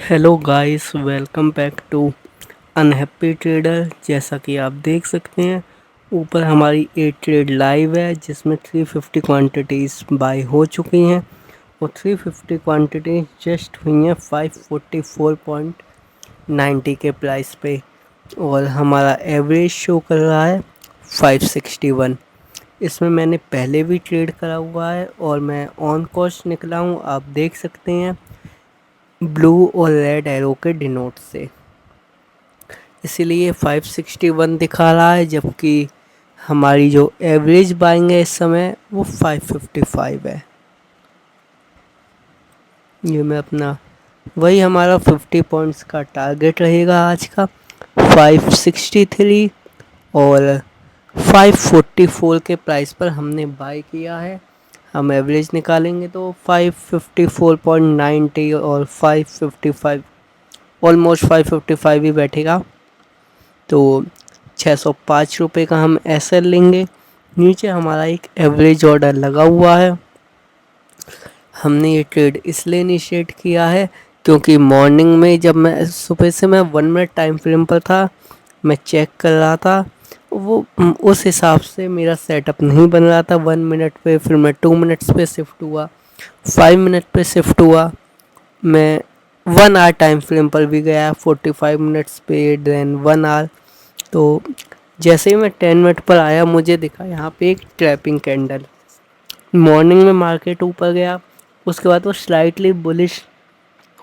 Hello guys, welcome back to unhappy trader. जैसा कि आप देख सकते हैं, ऊपर हमारी एक ट्रेड लाइव है जिसमें 350 क्वांटिटीज़ बाय हो चुकी हैं और 350 क्वांटिटी जस्ट हुई हैं 544.90 के प्राइस पे। और हमारा एवरेज शो कर रहा है 561। इसमें मैंने पहले भी ट्रेड करा हुआ है और मैं ऑन कॉस्ट निकला हूँ, आप देख सकते हैं ब्लू और रेड एरो के डिनोट से। इसीलिए 561 दिखा रहा है, जबकि हमारी जो एवरेज बाइंग है इस समय वो 555 है। ये मैं अपना वही हमारा 50 पॉइंट्स का टारगेट रहेगा आज का 563 और 544 के प्राइस पर हमने बाय किया है। हम एवरेज निकालेंगे तो 554.90 और 555 ऑलमोस्ट 555 ही बैठेगा। तो 605 रुपये का हम एसएल लेंगे। नीचे हमारा एक एवरेज ऑर्डर लगा हुआ है। हमने ये ट्रेड इसलिए इनिशिएट किया है क्योंकि मॉर्निंग में जब मैं सुबह से मैं 1 मिनट टाइम फ्रेम पर था, मैं चेक कर रहा था, वो उस हिसाब से मेरा सेटअप नहीं बन रहा था। 1 मिनट पे फिर मैं 2 मिनट्स पे शिफ्ट हुआ, 5 मिनट पे शिफ्ट हुआ, मैं 1 आवर टाइम फ्रेम पर भी गया, 45 मिनट्स पे, देन 1 आवर। तो जैसे ही मैं 10 मिनट पर आया, मुझे दिखा यहाँ पे एक ट्रैपिंग कैंडल। मॉर्निंग में मार्केट ऊपर गया, उसके बाद वो स्लाइटली बुलिश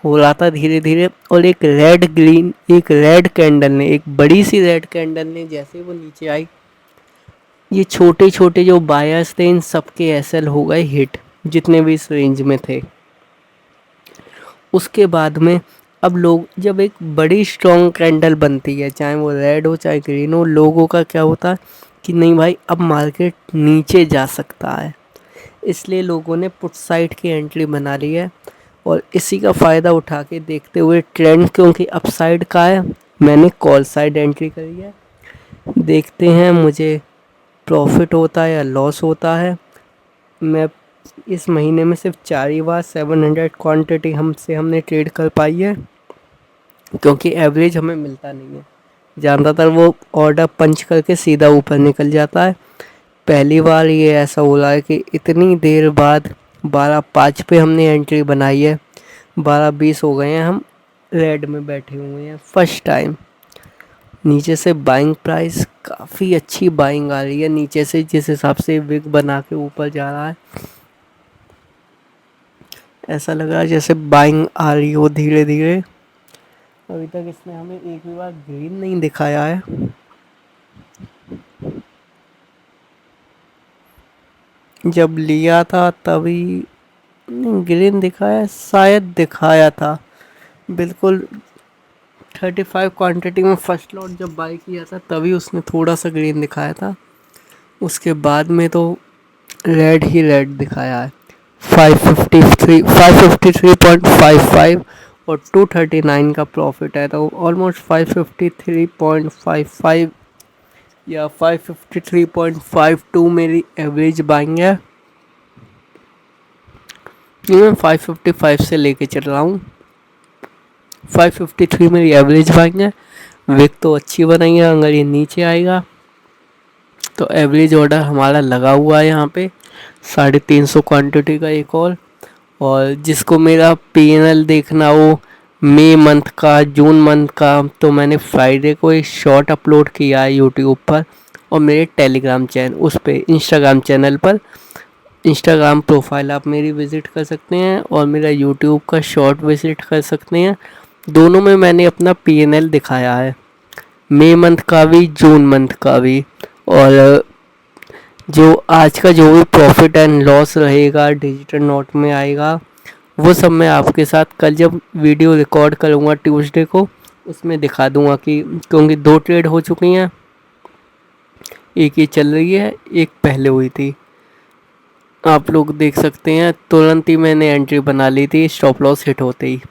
हो रहा था धीरे धीरे, और एक रेड कैंडल ने, एक बड़ी सी रेड कैंडल ने जैसे ही वो नीचे आई, ये छोटे छोटे जो बायर्स थे इन सबके एसएल हो गए हिट, जितने भी इस रेंज में थे। उसके बाद में अब लोग, जब एक बड़ी स्ट्रॉन्ग कैंडल बनती है, चाहे वो रेड हो चाहे ग्रीन हो, लोगों का क्या होता है कि नहीं भाई अब मार्केट नीचे जा सकता है। इसलिए लोगों ने पुट साइड की एंट्री बना ली है और इसी का फ़ायदा उठा के देखते हुए ट्रेंड क्योंकि अपसाइड का है, मैंने कॉल साइड एंट्री करी है। देखते हैं मुझे प्रॉफिट होता है या लॉस होता है। मैं इस महीने में सिर्फ 4 ही बार 700 क्वांटिटी हमने ट्रेड कर पाई है, क्योंकि एवरेज हमें मिलता नहीं है। ज़्यादातर वो ऑर्डर पंच करके सीधा ऊपर निकल जाता है। पहली बार ये ऐसा हो रहा है कि इतनी देर बाद 12:05 पे हमने एंट्री बनाई है, 12:20 हो गए हैं, हम रेड में बैठे हुए हैं फर्स्ट टाइम। नीचे से बाइंग प्राइस काफ़ी अच्छी बाइंग आ रही है नीचे से, जिस हिसाब से विग बना के ऊपर जा रहा है, ऐसा लग रहा है जैसे बाइंग आ रही हो धीरे धीरे। अभी तक इसने हमें एक भी बार ग्रीन नहीं दिखाया है। जब लिया था तभी ग्रीन दिखाया, शायद दिखाया था बिल्कुल। 35 क्वांटिटी में फर्स्ट लॉट जब बाई किया था तभी उसने थोड़ा सा ग्रीन दिखाया था। उसके बाद में तो रेड ही रेड दिखाया है। 553.55 और 239 का प्रॉफिट है, तो ऑलमोस्ट 553.55 या 553.52 मेरी एवरेज बाइंग है। ये मैं 555 से लेके चल रहा हूँ। 553 मेरी एवरेज बाइंग है। विक तो अच्छी बनाई है, अगर ये नीचे आएगा तो एवरेज ऑर्डर हमारा लगा हुआ है यहाँ पे 350 क्वांटिटी का एक और जिसको मेरा पीएनएल देखना हो मई मंथ का, जून मंथ का, तो मैंने फ्राइडे को एक शॉर्ट अपलोड किया है यूट्यूब पर और मेरे टेलीग्राम चैनल, उस पर इंस्टाग्राम चैनल पर। इंस्टाग्राम प्रोफाइल आप मेरी विज़िट कर सकते हैं और मेरा यूट्यूब का शॉर्ट विज़िट कर सकते हैं। दोनों में मैंने अपना पीएनएल दिखाया है, मई मंथ का भी, जून मंथ का भी। और जो आज का जो भी प्रॉफिट एंड लॉस रहेगा डिजिटल नोट में आएगा, वो सब मैं आपके साथ कल जब वीडियो रिकॉर्ड करूँगा ट्यूसडे को, उसमें दिखा दूँगा। कि क्योंकि 2 ट्रेड हो चुकी हैं, एक ये चल रही है, एक पहले हुई थी। आप लोग देख सकते हैं तुरंत ही मैंने एंट्री बना ली थी स्टॉप लॉस हिट होते ही।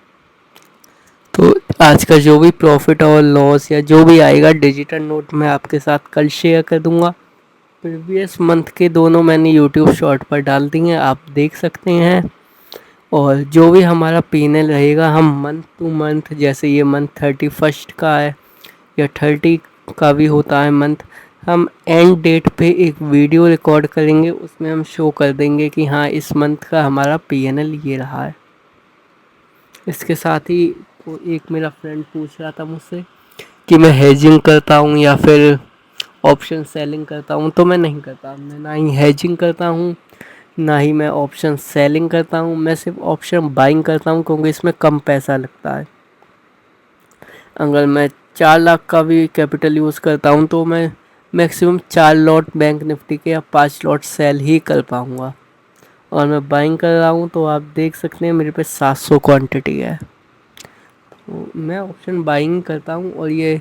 तो आज का जो भी प्रॉफिट और लॉस या जो भी आएगा डिजिटल नोट में आपके साथ कल शेयर कर दूंगा। प्रीवियस मंथ के दोनों मैंने यूट्यूब शॉर्ट पर डाल दिए हैं, आप देख सकते हैं। और जो भी हमारा P&L रहेगा हम मंथ टू मंथ, जैसे ये मंथ 31 का है या 30 का भी होता है मंथ, हम एंड डेट पे एक वीडियो रिकॉर्ड करेंगे, उसमें हम शो कर देंगे कि हाँ इस मंथ का हमारा P&L ये रहा है। इसके साथ ही एक मेरा फ्रेंड पूछ रहा था मुझसे कि मैं हेजिंग करता हूँ या फिर ऑप्शन सेलिंग करता हूँ, तो मैं नहीं करता। मैं ना ही हेजिंग करता हूँ, ना ही मैं ऑप्शन सेलिंग करता हूँ। मैं सिर्फ ऑप्शन बाइंग करता हूँ क्योंकि इसमें कम पैसा लगता है। अगर मैं 4 लाख का भी कैपिटल यूज़ करता हूँ तो मैं मैक्सिमम 4 लॉट बैंक निफ्टी के या 5 लॉट सेल ही कर पाऊँगा। और मैं बाइंग कर रहा हूँ तो आप देख सकते हैं मेरे पे 700 क्वांटिटी है। तो मैं ऑप्शन बाइंग करता हूँ और ये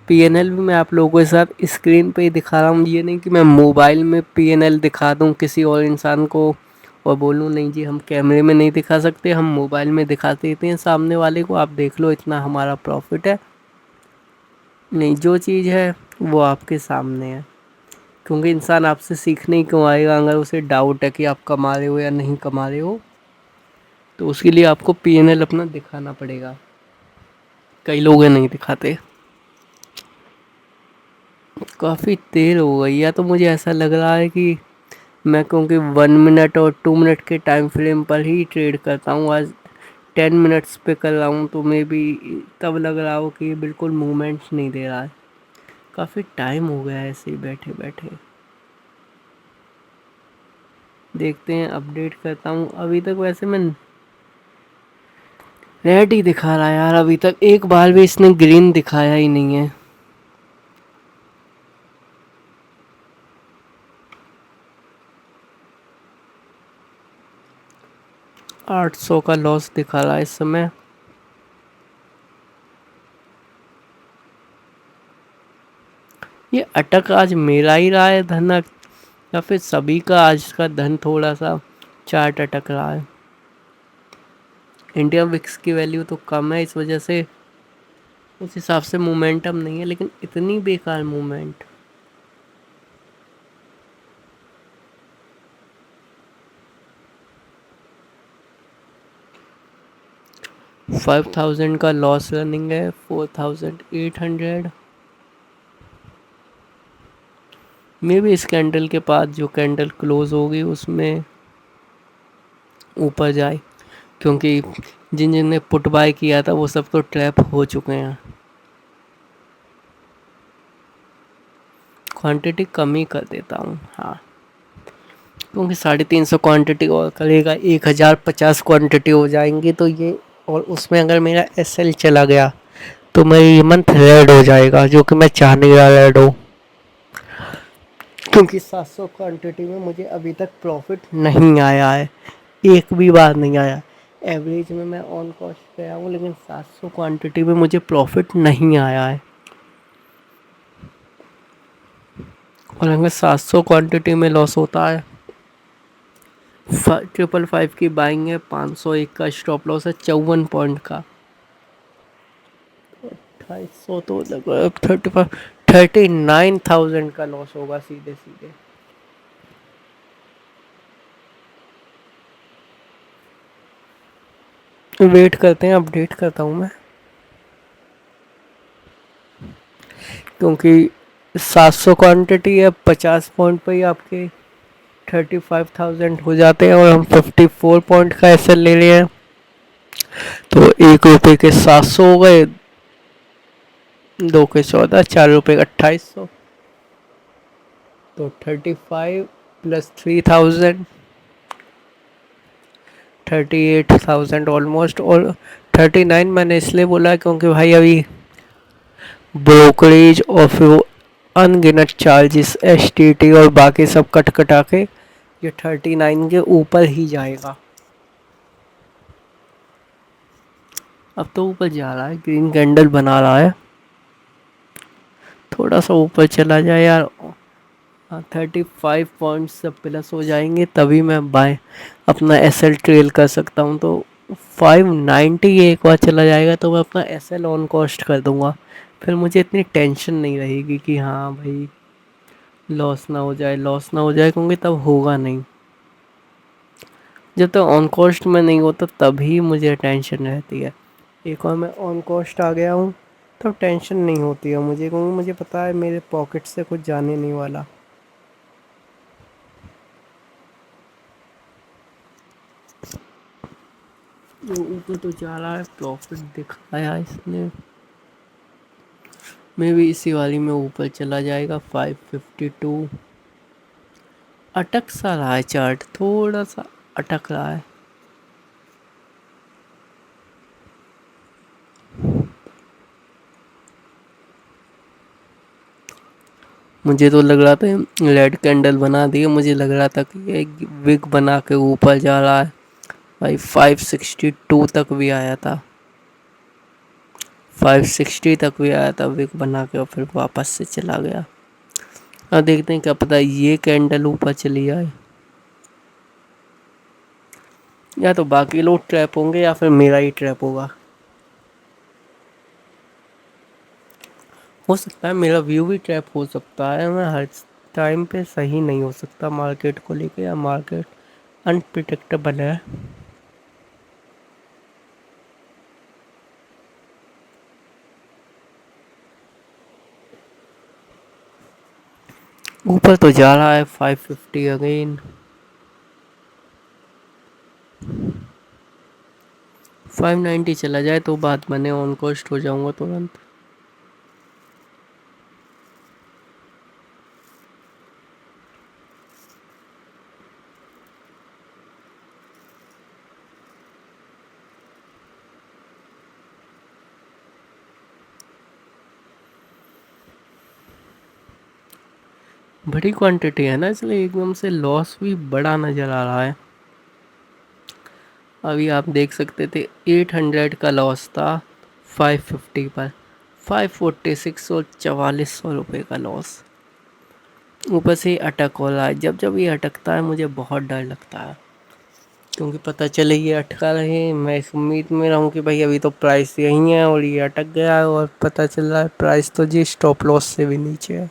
P&L भी मैं आप लोगों के साथ स्क्रीन पे ही दिखा रहा हूँ। ये नहीं कि मैं मोबाइल में P&L दिखा दूँ किसी और इंसान को और बोलूँ नहीं जी हम कैमरे में नहीं दिखा सकते, हम मोबाइल में दिखा देते हैं सामने वाले को, आप देख लो इतना हमारा प्रॉफिट है। नहीं, जो चीज़ है वो आपके सामने है, क्योंकि इंसान आपसे सीखने ही क्यों आएगा अगर उसे डाउट है कि आप कमा रहे हो या नहीं कमा रहे हो। तो उसके लिए आपको P&L अपना दिखाना पड़ेगा, कई लोग नहीं दिखाते। काफ़ी देर हो गई, या तो मुझे ऐसा लग रहा है कि मैं क्योंकि 1 मिनट और 2 मिनट के टाइम फ्रेम पर ही ट्रेड करता हूँ, आज 10 मिनट्स पे कर रहा हूँ, तो मे बी तब लग रहा हो कि ये बिल्कुल मूवमेंट्स नहीं दे रहा है। काफ़ी टाइम हो गया है ऐसे ही बैठे बैठे। देखते हैं, अपडेट करता हूँ। अभी तक वैसे मैं रेड ही दिखा रहा है यार, अभी तक एक बार भी इसने ग्रीन दिखाया ही नहीं है। 800 का लॉस दिखा रहा है इस समय। ये अटक आज मेरा ही रहा है धन, या फिर सभी का आज का धन थोड़ा सा चार्ट अटक रहा है। इंडिया विक्स की वैल्यू तो कम है, इस वजह से उस हिसाब से मोमेंटम नहीं है, लेकिन इतनी बेकार मूवमेंट। $5000 का लॉस रनिंग है, 4800 मे भी इस कैंडल के बाद जो कैंडल क्लोज होगी उसमें ऊपर जाए, क्योंकि जिन जिन ने पुट बाय किया था वो सब तो ट्रैप हो चुके हैं। क्वांटिटी कम ही कर देता हूँ, हाँ, क्योंकि 350 क्वांटिटी और करेगा, 1050 क्वांटिटी हो जाएंगी तो ये, और उसमें अगर मेरा SL चला गया तो मेरा ये मंथ रेड हो जाएगा, जो कि मैं चाह नहीं रहा रेड हो, क्योंकि 700 क्वांटिटी में मुझे अभी तक प्रॉफिट नहीं आया है, एक भी बार नहीं आया। एवरेज में मैं ऑन कॉस्ट गया हूँ, लेकिन 700 क्वांटिटी में मुझे प्रॉफिट नहीं आया है। और अगर 700 क्वांटिटी में लॉस होता है, 555 की बाइंग है, 501 का स्टॉप लॉस है, 54 पॉइंट का, 2800 तो लगा 39,000 का लॉस होगा सीधे सीधे। वेट करते हैं, अपडेट करता हूँ मैं, क्योंकि 700 क्वांटिटी है, 50 पॉइंट पे ही आपके 35,000 हो जाते हैं, और हम 54 पॉइंट का एसएल ले रहे हैं, तो 1 रुपये के 700 हो गए, 2 के 14, 4 रुपये का 2800, तो 35 प्लस 3000, 38,000 ऑलमोस्ट। और 39 मैंने इसलिए बोला क्योंकि भाई अभी ब्रोकरेज और फिर वो अनगिनत चार्जेस STT और बाकी सब कट कटा के ये 39 के ऊपर ही जाएगा। अब तो ऊपर जा रहा है, ग्रीन कैंडल बना रहा है, थोड़ा सा ऊपर चला जाए यार, 35 पॉइंट्स सब प्लस हो जाएंगे तभी मैं बाय अपना SL ट्रेल कर सकता हूँ। तो 590 एक बार चला जाएगा तो मैं अपना SL ऑन कॉस्ट कर दूंगा, फिर मुझे इतनी टेंशन नहीं रहेगी कि हाँ भाई लॉस ना हो जाए, लॉस ना हो जाए, क्योंकि तब होगा नहीं। जब तक ऑन कॉस्ट में नहीं होता तभी मुझे टेंशन रहती है। एक बार मैं ऑन कॉस्ट आ गया हूँ तो टेंशन नहीं होती है मुझे, क्योंकि मुझे पता है मेरे पॉकेट से कुछ जाने नहीं वाला। वो ऊपर तो जा रहा है, प्रॉफिट दिखाया इसने। मैं भी इसी वाली में ऊपर चला जाएगा 552। अटक सा रहा है चार्ट, थोड़ा सा अटक रहा है। मुझे तो लग रहा था रेड कैंडल बना दिए, मुझे लग रहा था कि ये विग बना के ऊपर जा रहा है। भाई 562 तक भी आया था, 560 तक भी आया था विग बना के, और फिर वापस से चला गया। अब देखते हैं, क्या पता ये कैंडल ऊपर चली आए, या तो बाकी लोग ट्रैप होंगे या फिर मेरा ही ट्रैप होगा। हो सकता है मेरा व्यू भी ट्रैप हो सकता है, मैं हर टाइम पे सही नहीं हो सकता मार्केट को लेके, या मार्केट अनप्रिडिक्टेबल है। ऊपर तो जा रहा है 550 अगेन। 590 चला जाए तो बात बने, ऑन कॉस्ट हो जाऊंगा तुरंत। बड़ी क्वांटिटी है ना, इसलिए एकदम से लॉस भी बड़ा नज़र आ रहा है। अभी आप देख सकते थे 800 का लॉस था 550 पर, 546 और 4400 रुपये का लॉस। ऊपर से ही अटक हो रहा है, जब जब ये अटकता है मुझे बहुत डर लगता है, क्योंकि पता चले ये अटका रहे, मैं इस उम्मीद में रहूं कि भाई अभी तो प्राइस यही है और ये अटक गया है, और पता चल रहा है प्राइस तो जी स्टॉप लॉस से भी नीचे है।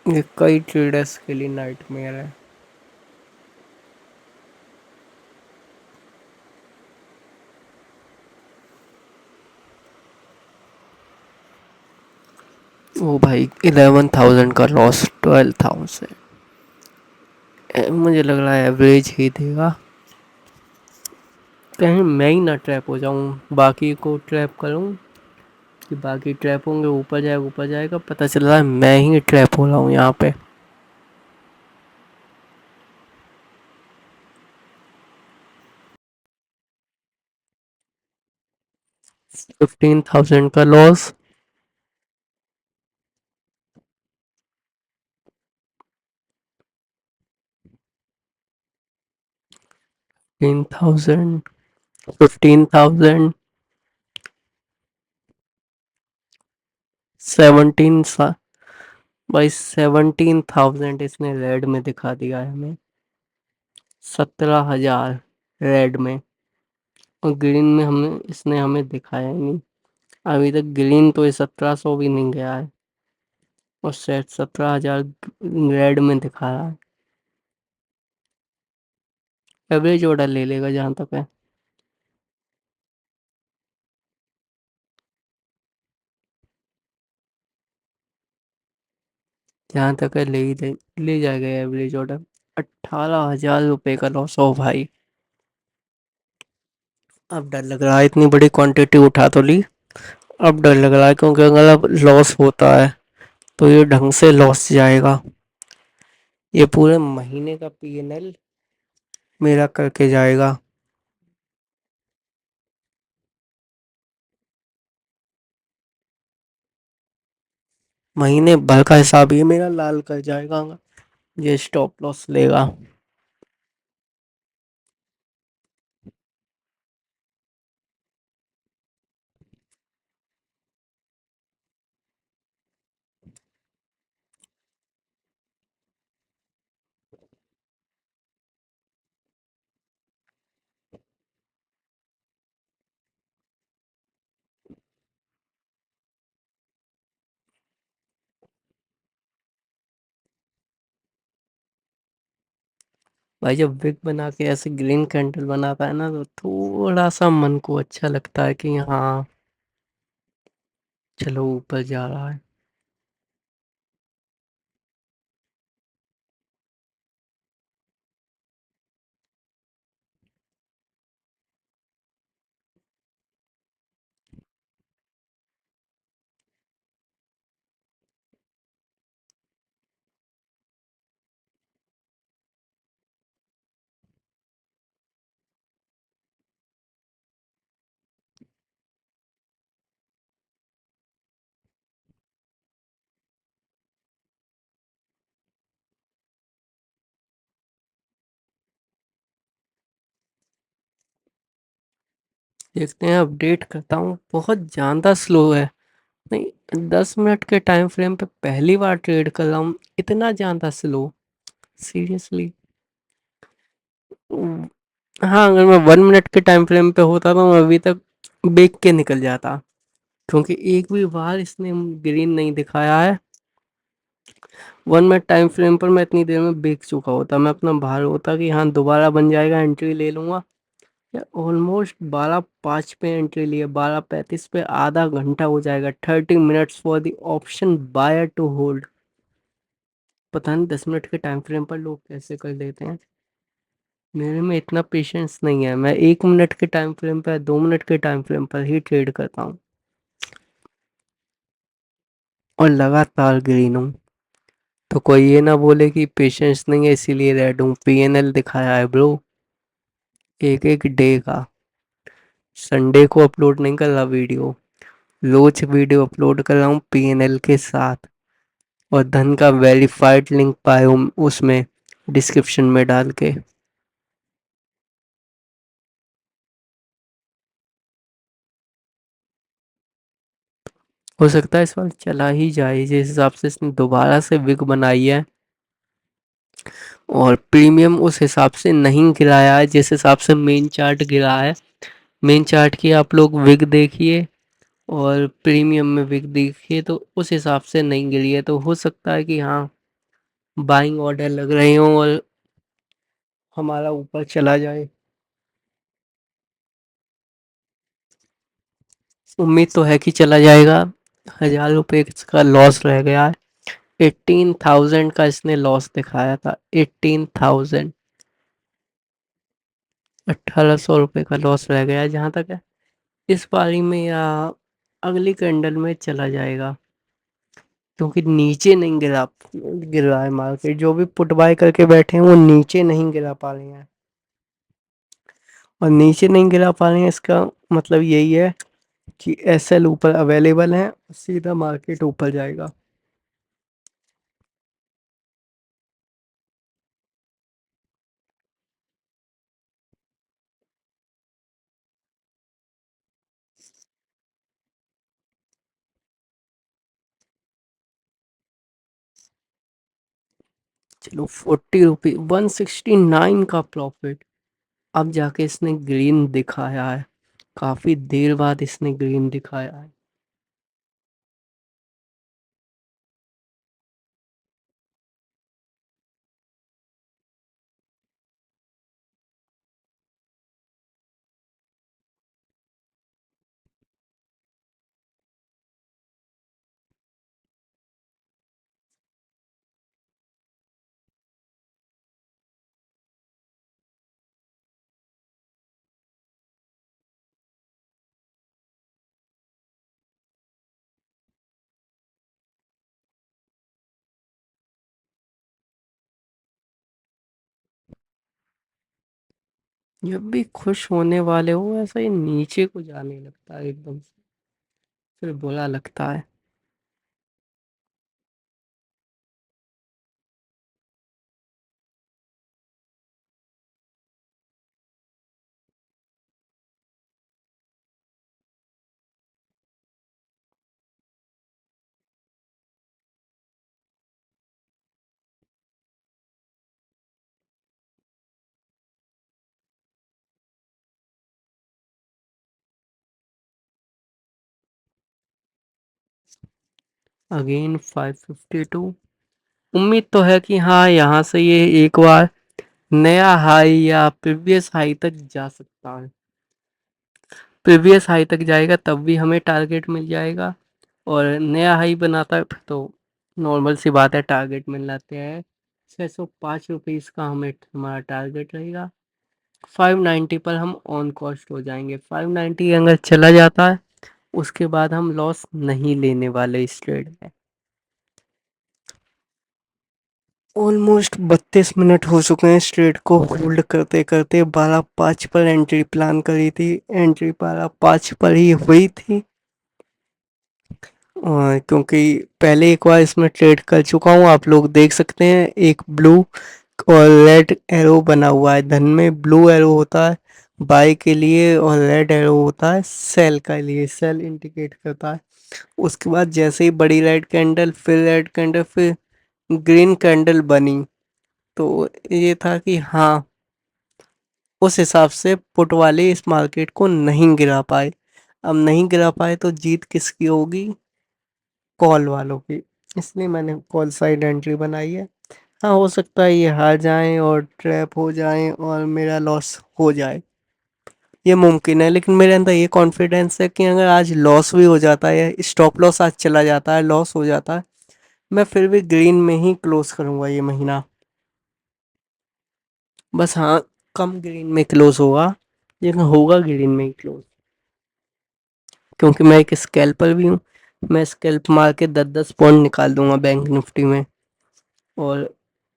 ये कई ट्रेडर्स के लिए नाइटमेयर है। ओ भाई 11,000 का लॉस, 12,000। मुझे लग रहा है एवरेज ही देगा, कहीं मैं ही ना ट्रैप हो जाऊं, बाकी को ट्रैप करूं कि बाकी ट्रैप होंगे, ऊपर जाएगा, पता चल रहा है मैं ही ट्रैप हो रहा हूँ यहाँ पे। 15,000 का लॉस। 15,000, 15,000, 17 भाई 17,000 इसने रेड में दिखा दिया है हमें, 17,000 रेड में, और ग्रीन में हमने इसने हमें दिखाया ही नहीं। अभी तक ग्रीन तो ये 1700 भी नहीं गया है, और सेट 17,000 रेड में दिखा रहा है। एवरेज ऑर्डर ले लेगा जहाँ तक है, जहाँ तक है ले जाएगा एवरेज ऑर्डर। 18,000 रुपये का लॉस हो भाई। अब डर लग रहा है, इतनी बड़ी क्वांटिटी उठा तो ली, अब डर लग रहा है, क्योंकि अगर अब लॉस होता है तो ये ढंग से लॉस जाएगा, ये पूरे महीने का P&L मेरा करके जाएगा। महीने भर का हिसाब ये मेरा लाल कर जाएगा, ये स्टॉप लॉस लेगा। भाई जब विग बना के ऐसे ग्रीन कैंडल बनाता है ना तो थोड़ा सा मन को अच्छा लगता है कि हाँ चलो ऊपर जा रहा है। देखते हैं, अपडेट करता हूँ। बहुत ज़्यादा स्लो है। नहीं, 10 मिनट के टाइम फ्रेम पे पहली बार ट्रेड कर रहा हूँ, इतना ज़्यादा स्लो। सीरियसली। हाँ, अगर मैं 1 मिनट के टाइम फ्रेम पे होता तो मैं अभी तक बेच के निकल जाता, क्योंकि एक भी बार इसने ग्रीन नहीं दिखाया है। 1 मिनट टाइम फ्रेम पर मैं इतनी देर में बेच चुका होता, मैं अपना बाहर होता कि हाँ दोबारा बन जाएगा, एंट्री ले लूंगा। या ऑलमोस्ट 12:05 पे एंट्री लिए, 12:35 पे आधा घंटा हो जाएगा। 30 minutes for the option buyer to hold. पता नहीं 10 मिनट के टाइम फ्रेम पर लोग कैसे कर लेते हैं। मेरे में इतना पेशेंस नहीं है। मैं 1 मिनट के टाइम फ्रेम पर, 2 मिनट के टाइम फ्रेम पर ही ट्रेड करता हूँ, और लगातार ग्रीन हूँ। तो कोई ये ना बोले कि पेशेंस नहीं है इसीलिए रेड हूँ। पीएनएल दिखाया है ब्रो, एक एक डे का। संडे को अपलोड नहीं कर रहा वीडियो, रोज वीडियो अपलोड कर रहा हूँ पीएनएल के साथ। और धन का वेरीफाइड लिंक पाए उसमें डिस्क्रिप्शन में डाल के। हो सकता है इस बार चला ही जाए, जिस हिसाब से इसने दोबारा से विग बनाई है। और प्रीमियम उस हिसाब से नहीं गिराया है जिस हिसाब से मेन चार्ट गिरा है। मेन चार्ट की आप लोग विग देखिए और प्रीमियम में विग देखिए, तो उस हिसाब से नहीं गिरी है। तो हो सकता है कि हाँ बाइंग ऑर्डर लग रहे हों और हमारा ऊपर चला जाए। उम्मीद तो है कि चला जाएगा। 1000 रुपये का लॉस रह गया है। 18,000 का इसने लॉस दिखाया था। 18,000। 1800 रुपये का लॉस रह गया है जहाँ तक है। इस पारी में या अगली कैंडल में चला जाएगा, क्योंकि नीचे नहीं गिर रहा है मार्केट। जो भी पुट बाय करके बैठे हैं वो नीचे नहीं गिरा पा रहे हैं। और नीचे नहीं गिरा पा रहे हैं इसका मतलब यही है कि एसएल ऊपर अवेलेबल है, सीधा मार्केट ऊपर जाएगा। चलो 40 रुपये, 169 का प्रॉफिट। अब जाके इसने ग्रीन दिखाया है, काफी देर बाद इसने ग्रीन दिखाया है। जब भी खुश होने वाले हो ऐसा ही नीचे को जाने लगता है एकदम से, फिर बुरा लगता है। अगेन 552। उम्मीद तो है कि हाँ यहाँ से ये एक बार नया हाई या प्रीवियस हाई तक जा सकता है। प्रीवियस हाई तक जाएगा तब भी हमें टारगेट मिल जाएगा, और नया हाई बनाता है तो नॉर्मल सी बात है, टारगेट मिल जाते हैं। 605 रुपीज़ का हमें हमारा टारगेट रहेगा। 590 पर हम ऑन कॉस्ट हो जाएंगे। 590 अगर चला जाता है उसके बाद हम लॉस नहीं लेने वाले इस ट्रेड में। ऑलमोस्ट 32 मिनट हो चुके हैं इस ट्रेड को होल्ड करते करते। 12:05 पर एंट्री प्लान करी थी, एंट्री 12:05 पर ही हुई थी। क्योंकि पहले एक बार इसमें ट्रेड कर चुका हूँ, आप लोग देख सकते हैं एक ब्लू और रेड एरो बना हुआ है। धन में ब्लू एरो होता है बाय के लिए, और रेड एरो होता है सेल के लिए, सेल इंडिकेट करता है। उसके बाद जैसे ही बड़ी रेड कैंडल, फिर रेड कैंडल, फिर ग्रीन कैंडल बनी, तो ये था कि हाँ, उस हिसाब से पुट वाले इस मार्केट को नहीं गिरा पाए। अब नहीं गिरा पाए तो जीत किसकी होगी? कॉल वालों की। इसलिए मैंने कॉल साइड एंट्री बनाई है। हाँ, हो सकता है ये हार जाएं और ट्रैप हो जाएं और मेरा लॉस हो जाए, ये मुमकिन है। लेकिन मेरे अंदर ये कॉन्फिडेंस है कि अगर आज लॉस भी हो जाता है, स्टॉप लॉस आज चला जाता है, लॉस हो जाता है, मैं फिर भी ग्रीन में ही क्लोज करूंगा ये महीना। बस हाँ, कम ग्रीन में क्लोज होगा, लेकिन होगा ग्रीन में ही क्लोज। क्योंकि मैं एक स्कैल्पर भी हूँ, मैं स्कैल्प मार के 10-10 पॉइंट निकाल दूंगा बैंक निफ्टी में। और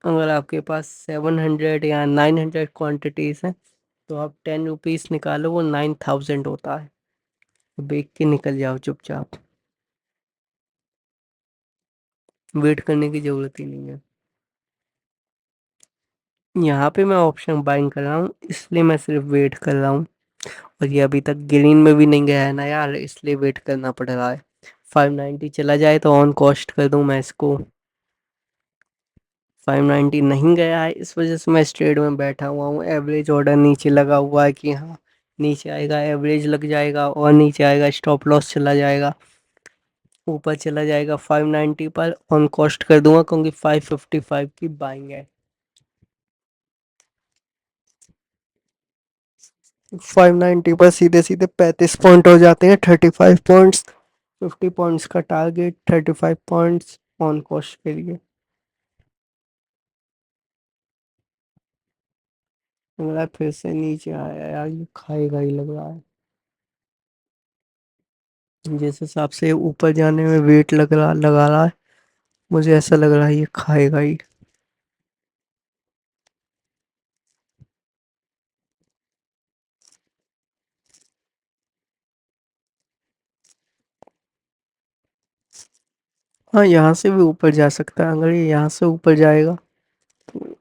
अगर आपके पास 700 या 900 क्वांटिटीज हैं तो आप 10 रुपीज़ निकालो, वो 9000 होता है। बेच के निकल जाओ चुपचाप, वेट करने की ज़रूरत ही नहीं है। यहाँ पे मैं ऑप्शन बाइंग कर रहा हूँ, इसलिए मैं सिर्फ वेट कर रहा हूँ। और ये अभी तक ग्रीन में भी नहीं गया है ना यार, इसलिए वेट करना पड़ रहा है। 590 चला जाए तो ऑन कॉस्ट कर दूँ मैं इसको। 590 नहीं गया है, इस वजह से मैं इस ट्रेड में बैठा हुआ हूँ। एवरेज ऑर्डर नीचे लगा हुआ है कि हाँ, नीचे आएगा एवरेज लग जाएगा, और नीचे आएगा स्टॉप लॉस चला जाएगा, ऊपर चला जाएगा 590 पर ऑन कॉस्ट कर दूंगा, क्योंकि 555 की बाइंग है। 590 पर सीधे सीधे 35 पॉइंट हो जाते हैं, 35 पॉइंट्स। 50 पॉइंट्स का टारगेट, 35 पॉइंट्स ऑन कॉस्ट के लिए। लग रहा है फिर से नीचे आया यार, ये खाएगा ही लग रहा है। जिस हिसाब से ऊपर जाने में वेट लगा रहा है, मुझे ऐसा लग रहा है ये खाएगा ही। हाँ, यहाँ से भी ऊपर जा सकता है, अगर ये यहाँ से ऊपर जाएगा तो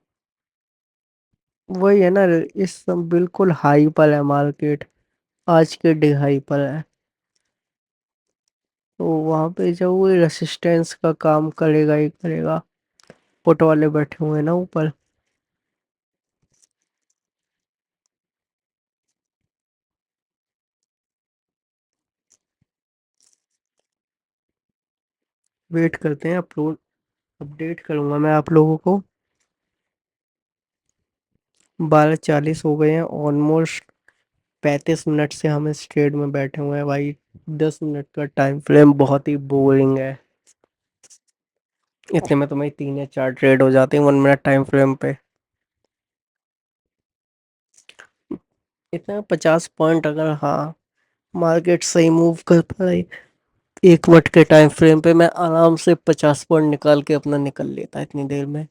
वही है ना। इस सब बिल्कुल हाई पर है मार्केट, आज के डे हाई पर है। तो वहां पे जब वो रेसिस्टेंस का काम करेगा ही करेगा। पुट वाले बैठे हुए हैं ना ऊपर। वेट करते हैं, अपलोड अपडेट करूंगा मैं आप लोगों को। 12:40 हो गए हैं ऑलमोस्ट। 35 मिनट से हम इस ट्रेड में बैठे हुए हैं भाई। 10 मिनट का टाइम फ्रेम बहुत ही बोरिंग है। इतने में तो मेरी 3 या 4 ट्रेड हो जाती हैं 1 मिनट टाइम फ्रेम पे। इतना 50 पॉइंट अगर, हाँ, मार्केट सही मूव कर पाए 1 मिनट के टाइम फ्रेम पे, मैं आराम से 50 पॉइंट निकाल के अपना निकल लेता इतनी देर में।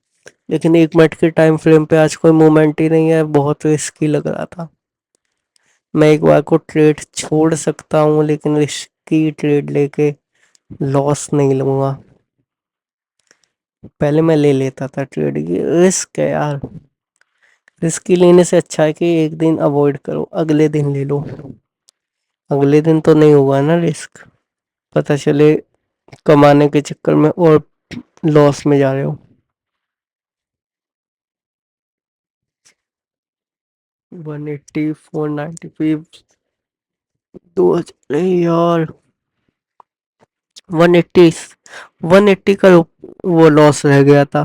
लेकिन 1 मिनट के टाइम फ्रेम पे आज कोई मूवमेंट ही नहीं है, बहुत रिस्की लग रहा था। मैं एक बार को ट्रेड छोड़ सकता हूँ, लेकिन रिस्की ट्रेड लेके लॉस नहीं लूंगा। पहले मैं ले लेता था ट्रेड, की रिस्क है यार। रिस्की लेने से अच्छा है कि एक दिन अवॉइड करो, अगले दिन ले लो। अगले दिन तो नहीं हुआ ना रिस्क, पता चले कमाने के चक्कर में और लॉस में जा रहे हो। 180, 495, दो हजार यार। 180, 180 का वो लॉस रह गया था,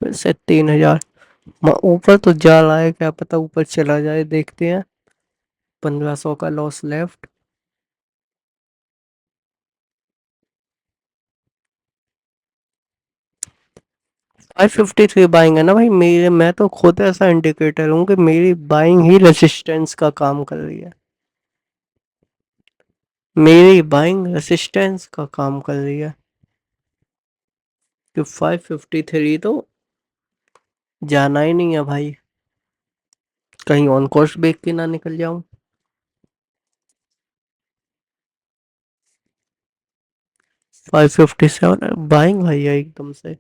फिर से 3000। ऊपर तो जा रहा है, क्या पता ऊपर चला जाए, देखते हैं। 1500 का लॉस लेफ्ट। 553 बाइंग है ना भाई मेरे, मैं तो खुद ऐसा इंडिकेटर हूँ कि मेरी बाइंग ही रेसिस्टेंस का काम कर रही है। मेरी बाइंग रेसिस्टेंस का काम कर रही है कि 553 तो जाना ही नहीं है भाई, कहीं ऑन कोर्स बेच के ना निकल जाऊं। 557 बाइंग आई है एकदम से,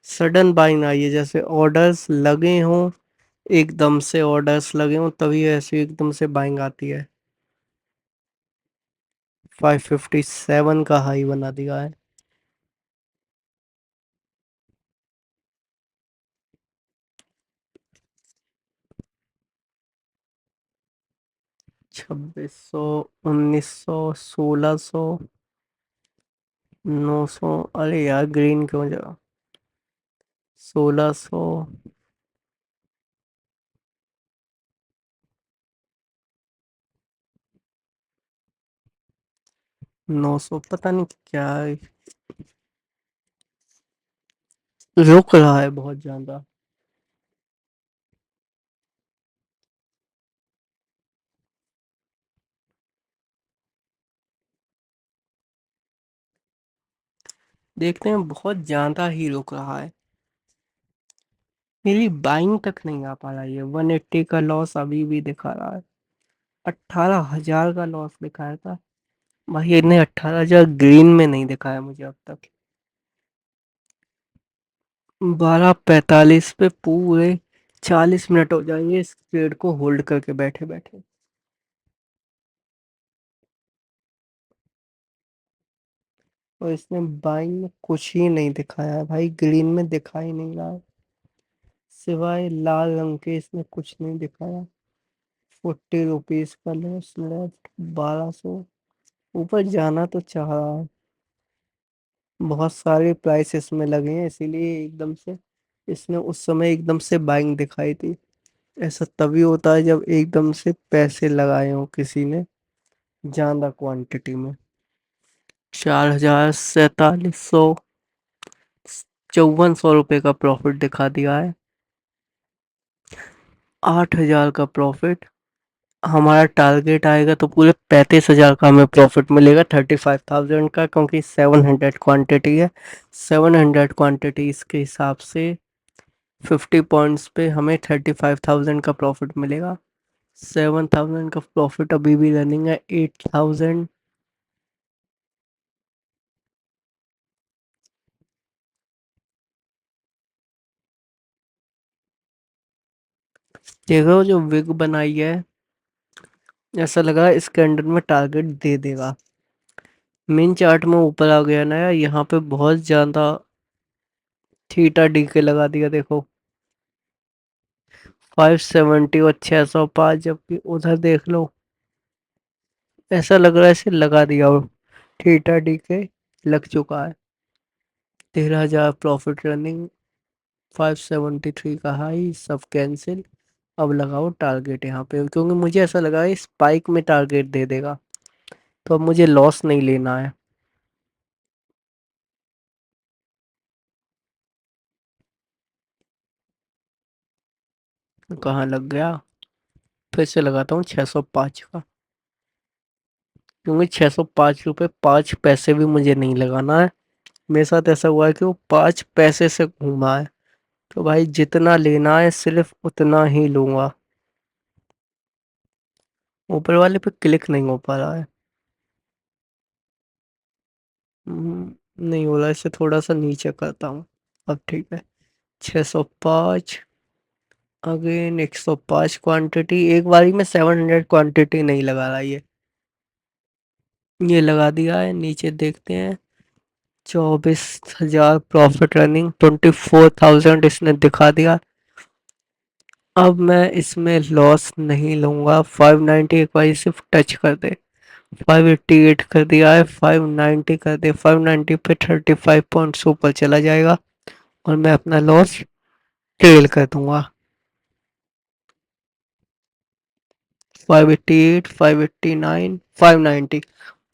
सडन बाइंग आई है, जैसे ऑर्डर्स लगे हों, एकदम से ऑर्डर्स लगे हों तभी ऐसे एकदम से बाइंग आती है। 557 का हाई बना दिया है। 2600, 1900, 1600, 900, अरे यार ग्रीन क्यों जा। 1600, 900, पता नहीं क्या है, रुक रहा है बहुत ज्यादा। देखते हैं, बहुत ज्यादा ही रुक रहा है। मेरी बाइंग तक नहीं आ पा रहा है, 180 का लॉस अभी भी दिखा रहा है। 18,000 का लॉस दिखाया था भाई, इतने 18,000 ग्रीन में नहीं दिखाया मुझे अब तक। 12:45 पे पूरे 40 मिनट हो जाएंगे इस ट्रेड को होल्ड करके बैठे बैठे। और इसने बाइंग में कुछ ही नहीं दिखाया है भाई, ग्रीन में दिखा ही नहीं रहा है, सिवाय लाल रंग के इसने कुछ नहीं दिखाया। 40 रुपीज का लॉस लेफ्ट, 1200। ऊपर जाना तो चाह रहा है, बहुत सारे प्राइस इसमें लगे हैं इसीलिए एकदम से इसने उस समय एकदम से बाइंग दिखाई थी। ऐसा तभी होता है जब एकदम से पैसे लगाए हो किसी ने ज्यादा क्वांटिटी में। 4,4700, 5400 रुपये का प्रॉफिट दिखा दिया है। 8,000 का प्रॉफिट, हमारा टारगेट आएगा तो पूरे 35,000 का हमें प्रॉफिट मिलेगा, 35,000 का, क्योंकि 700 क्वांटिटी है। 700 क्वांटिटी इसके हिसाब से 50 पॉइंट्स पे हमें 35,000 का प्रॉफिट मिलेगा। 7,000 का प्रॉफिट अभी भी रनिंग है, 8,000। देखो जो विग बनाई है, ऐसा लगा इसके अंडर में टारगेट दे देगा। मेन चार्ट में ऊपर आ गया ना यार, यहाँ पे बहुत ज्यादा थीटा डी के लगा दिया देखो। 570 और 605, जबकि उधर देख लो, ऐसा लग रहा है इसे लगा दिया हो, थीटा डी के लग चुका है। 13,000 प्रॉफिट रनिंग, 573 का हाई, सब कैंसिल। अब लगाओ टारगेट यहाँ पे, क्योंकि मुझे ऐसा लगा है स्पाइक में टारगेट दे देगा, तो अब मुझे लॉस नहीं लेना है। कहाँ लग गया, फिर से लगाता हूँ 605 का, क्योंकि 605 रुपये 5 पैसे भी मुझे नहीं लगाना है। मेरे साथ ऐसा हुआ है कि वो 5 पैसे से घूमा है, तो भाई जितना लेना है सिर्फ उतना ही लूंगा। ऊपर वाले पे क्लिक नहीं हो पा रहा है। नहीं हो रहा, इसे थोड़ा सा नीचे करता हूँ। अब ठीक है। 605, अगेन 105 क्वांटिटी, एक बारी में 700 क्वांटिटी नहीं लगा रहा ये लगा दिया है। नीचे देखते हैं, 24,000 प्रॉफिट रनिंग, 24,000 इसने दिखा दिया। अब मैं इसमें लॉस नहीं लूंगा। 590 एक बार सिर्फ टच कर दे, 588 कर दिया है, 590 कर दे, 590 पे 35 पॉइंट्स ऊपर चला जाएगा और मैं अपना लॉस टेल कर दूंगा। 588, 589, 590।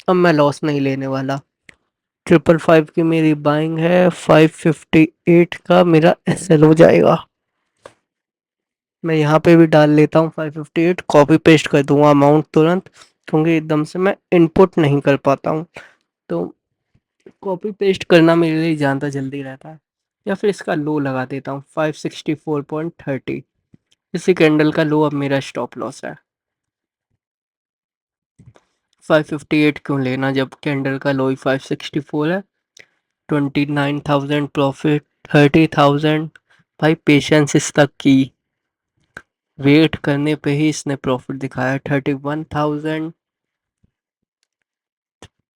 अब मैं लॉस नहीं लेने वाला। 555 की मेरी बाइंग है, 558 का मेरा एसएल हो जाएगा। मैं यहाँ पे भी डाल लेता हूँ 558, कॉपी पेस्ट कर दूंगा अमाउंट तुरंत, क्योंकि एकदम से मैं इनपुट नहीं कर पाता हूँ। तो कॉपी पेस्ट करना मेरे लिए ज़्यादा जल्दी रहता है। या फिर इसका लो लगा देता हूँ 564.30। इसी कैंडल का लो अब मेरा स्टॉप लॉस है। 558 क्यों लेना जब कैंडल का लो ही 564 है। 29,000 प्रॉफिट, 30,000। भाई patience is the key. Wait करने पे ही इसने प्रॉफिट दिखाया। 31,000,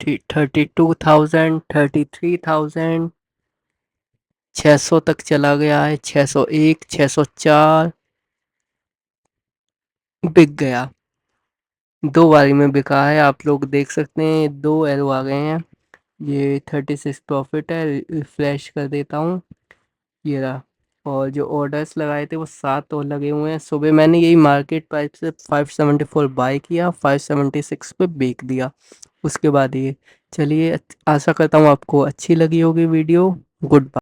32,000, 33,000। 600 तक चला गया है, 601, 604। बिक गया। दो बारी में बिका है, आप लोग देख सकते हैं, दो एरो आ गए हैं। ये 36 प्रॉफिट है। रिफ्रेश कर देता हूँ, ये रहा। और जो ऑर्डर्स लगाए थे वो 7 और लगे हुए हैं। सुबह मैंने यही मार्केट प्राइस से 574 बाय किया, 576 पे बेच दिया। उसके बाद ये, चलिए आशा करता हूँ आपको अच्छी लगी होगी वीडियो। Good bye.